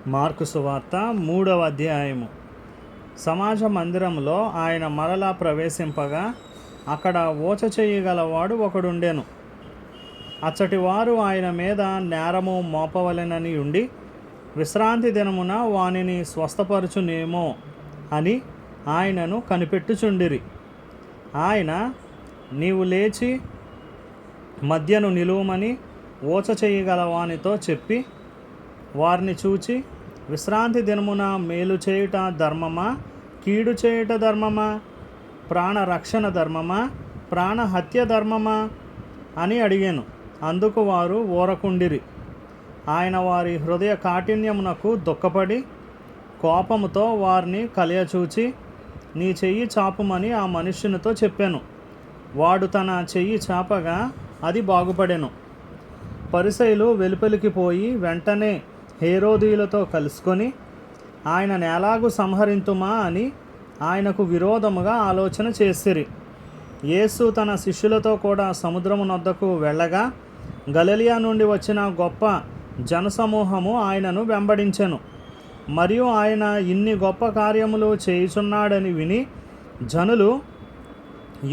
Mark సువార్త 3వ అధ్యాయము. సమాజ మందిరంలో ఆయన మరలా ప్రవేశింపగా అక్కడ ఊచ చేయగలవాడు ఒకడుండెను. అచ్చటి వారు ఆయన మీద నేరము మోపవలెనని ఉండి, విశ్రాంతి దినమున వానిని స్వస్థపరచునేమో అని ఆయనను కనిపెట్టుచుండిరి. ఆయన, నీవు లేచి మధ్యను నిలువమని ఊచ చేయగల వానితో చెప్పి, వారిని చూచి, విశ్రాంతి దినమున మేలు చేయుట ధర్మమా, కీడు చేయుట ధర్మమా, ప్రాణరక్షణ ధర్మమా, ప్రాణహత్య ధర్మమా అని అడిగాను. అందుకు వారు ఊరకుండిరి. ఆయన వారి హృదయ కాఠిన్యమునకు దుఃఖపడి కోపముతో వారిని కలియచూచి, నీ చెయ్యి చాపుమని ఆ మనుష్యునితో చెప్పాను. వాడు తన చెయ్యి చాపగా అది బాగుపడెను. పరిసయ్యులు వెలుపలికి పోయి వెంటనే హేరోదీయులతో కలుసుకొని, ఆయనను ఎలాగు సంహరింతుమా అని ఆయనకు విరోధముగా ఆలోచన చేసిరి. యేసు తన శిష్యులతో కూడా సముద్రము నొద్దకు వెళ్ళగా గలిలయ నుండి వచ్చిన గొప్ప జనసమూహము ఆయనను వెంబడించెను. మరియు ఆయన ఇన్ని గొప్ప కార్యములు చేయుచున్నాడని విని జనులు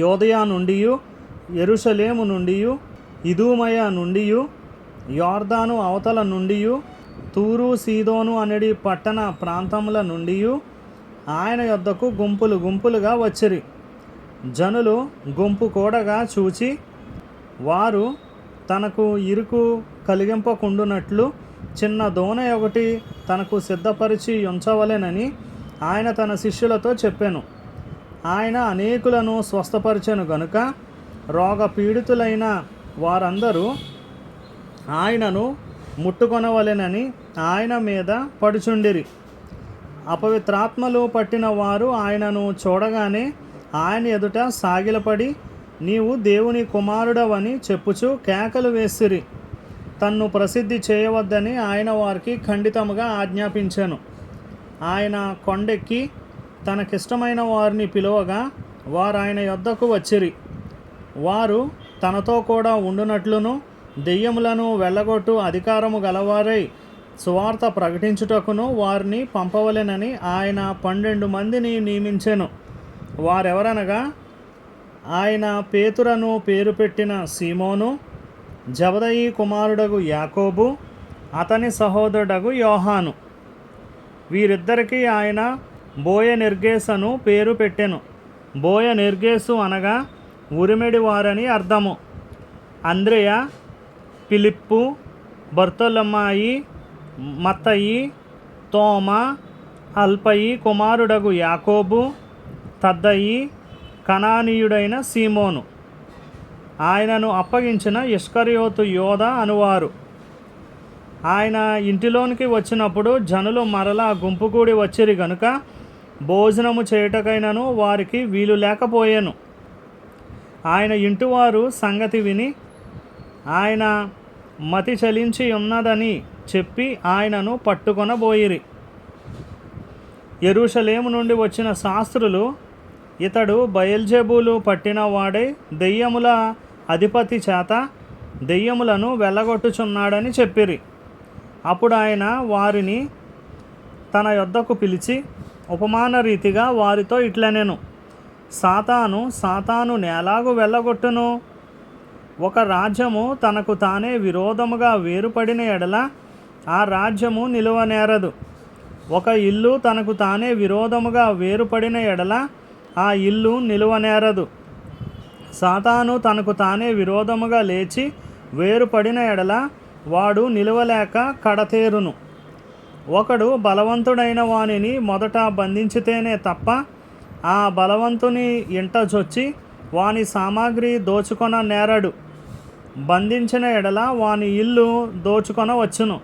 యోదయ నుండి, యెరూషలేము నుండి, ఇదూమయ నుండి, యోర్దాను అవతల నుండి, తూరు సీదోను అనడి పట్టణ ప్రాంతముల నుండి ఆయన యొద్దకు గుంపులు గుంపులుగా వచ్చిరి. జనులు గుంపు కూడగా చూచి, వారు తనకు ఇరుకు కలిగింపకుండునట్లు చిన్న దోణి ఒకటి తనకు సిద్ధపరిచి ఉంచవలెనని ఆయన తన శిష్యులతో చెప్పెను. ఆయన అనేకులను స్వస్థపరిచెను గనుక రోగపీడితులైన వారందరూ ఆయనను ముట్టుకొనవలెనని ఆయన మీద పడుచుండిరి. అపవిత్రాత్మలు పట్టిన వారు ఆయనను చూడగానే ఆయన ఎదుట సాగిలపడి, నీవు దేవుని కుమారుడవని చెప్పుచు కేకలు వేసిరి. తన్ను ప్రసిద్ధి చేయవద్దని ఆయన వారికి ఖండితముగా ఆజ్ఞాపించెను. ఆయన కొండెక్కి తనకిష్టమైన వారిని పిలువగా వారు ఆయన యొద్దకు వచ్చిరి. వారు తనతో కూడా ఉండునట్లును దెయ్యములను వెళ్ళగొట్టు అధికారము గలవారై సువార్త ప్రకటించుటకును వారిని పంపవలెనని ఆయన 12 మందిని నియమించెను. వారెవరనగా, ఆయన పేతురను పేరు పెట్టిన సీమోను, జబదయి కుమారుడగు యాకోబు, అతని సహోదరుడగు యోహాను. వీరిద్దరికీ ఆయన బోయనెర్గేసు అను పేరు పెట్టెను. బోయనెర్గేసు అనగా ఉరిమెడి వారని అర్థము. అంద్రెయ, ఫిలిప్పు, బర్తొలొమాయి, మత్తయి, తోమా, అల్ఫయి కుమారుడగు యాకోబు, తద్దయి, కనానీయుడైన సీమోను, ఆయనను అప్పగించిన ఇస్కరియోతు యోధ అనువారు. ఆయన ఇంటిలోనికి వచ్చినప్పుడు జనులు మరలా గుంపుకూడి వచ్చిరి గనుక భోజనము చేయుటకైనను వారికి వీలు లేకపోయెను. ఆయన ఇంటివారు సంగతి విని ఆయన మతి చలించి ఉన్నదని చెప్పి ఆయనను పట్టుకొనబోయిరి. యెరూషలేము నుండి వచ్చిన శాస్త్రులు, ఇతడు బయల్జెబూలు పట్టిన వాడై దెయ్యముల అధిపతి చేత దెయ్యములను వెళ్ళగొట్టుచున్నాడని చెప్పిరి. అప్పుడు ఆయన వారిని తన యొద్దకు పిలిచి ఉపమాన రీతిగా వారితో ఇట్లనెను. సాతాను నేలాగు వెళ్ళగొట్టును? ఒక రాజ్యము తనకు తానే విరోధముగా వేరుపడిన ఎడల ఆ రాజ్యము నిలువనేరదు. ఒక ఇల్లు తనకు తానే విరోధముగా వేరుపడిన ఎడల ఆ ఇల్లు నిలువనేరదు. సాతాను తనకు తానే విరోధముగా లేచి వేరుపడిన ఎడల వాడు నిలువలేక కడతేరును. ఒకడు బలవంతుడైన వానిని మొదట బంధించితేనే తప్ప ఆ బలవంతుని ఇంట చొచ్చి వాని సామాగ్రి దోచుకొన నేరడు. బంధించిన ఎడల వాని ఇల్లు దోచుకొనవచ్చును.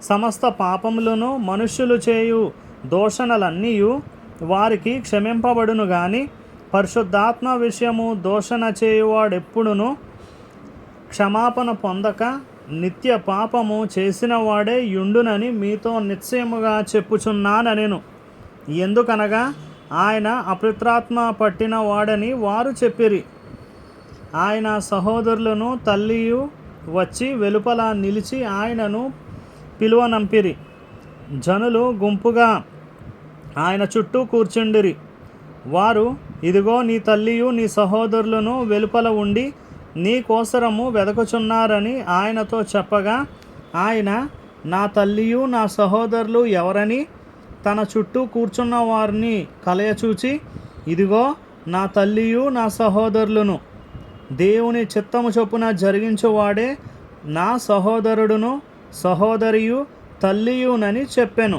సమస్త పాపములను మనుష్యులు చేయు దూషణలన్నీయు వారికి క్షమింపబడును గాని పరిశుద్ధాత్మ విషయము దూషణ చేయువాడెప్పుడును క్షమాపణ పొందక నిత్య పాపము చేసిన వాడే యుండునని మీతో నిశ్చయముగా చెప్పుచున్నానెను. ఎందుకనగా ఆయన అపవిత్రాత్మ పట్టిన వాడని వారు చెప్పిరి. ఆయన సహోదరులను తల్లియు వచ్చి వెలుపల నిలిచి ఆయనను పిలువనంపిరి. జనులు గుంపుగా ఆయన చుట్టూ కూర్చుండిరి. వారు, ఇదిగో నీ తల్లియు నీ సహోదరులను వెలుపల ఉండి నీ కోసరము వెదకుచున్నారని ఆయనతో చెప్పగా, ఆయన, నా తల్లియు నా సహోదరులు ఎవరని తన చుట్టూ కూర్చున్న వారిని కలయచూచి, ఇదిగో నా తల్లియు నా సహోదరులను, దేవుని చిత్తము చొప్పున జరిగించువాడే నా సహోదరుడును సహోదరియు తల్లియునని చెప్పెను.